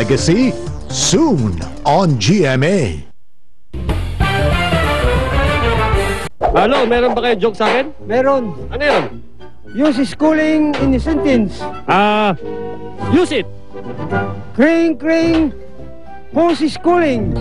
Legacy, soon on GMA. Ano, meron ba kayo joke sa akin? Meron. Ano yun? Use schooling in a sentence. Use it. Crane, crane, horse schooling.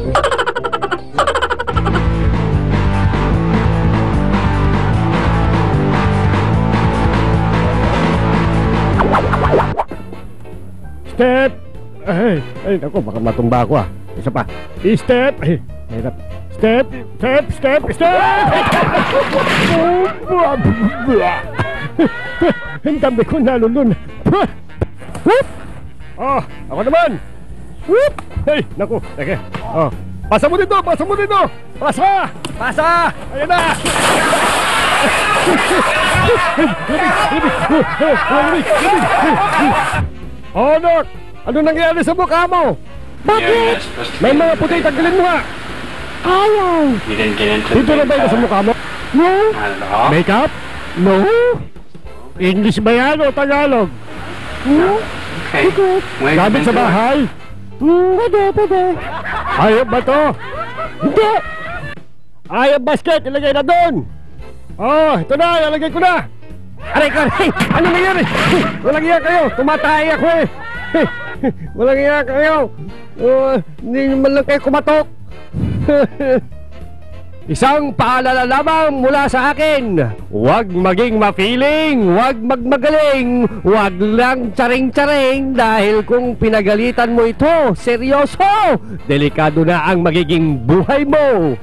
Step. Ay, naku, baka matumba ako Isa pa. Step. Hirap. Step, step, step, step! Ang dami ko nalulun. Oh, ako naman. Hey, naku, teke. Oh, pasa mo dito, pasa mo dito. Pasa! Pasa! Ayan na! Oh, Doc! Ano nangyari sa mukha mo? Bakit? May mga puti, tanggalin mo nga! Ayaw! You didn't get into Dito na ba yun sa mukha mo? No? Not at all. Makeup? No? English ba yan o Tagalog? Okay. When Gamit sa bahay? Pwede. Ayaw ba to? Hindi! Ayaw basket, ilagay na doon! Oh, ito na, ilagay ko na! Aray! Ano nangyari? Walang iya kayo! Tumatay ako eh! Walang iya kayo! Hindi naman lang kayo kumatok! Isang paalala lamang mula sa akin. Huwag maging ma-feeling, huwag magmagaling, huwag lang tsaring-tsaring dahil kung pinagalitan mo ito, seryoso, delikado na ang magiging buhay mo.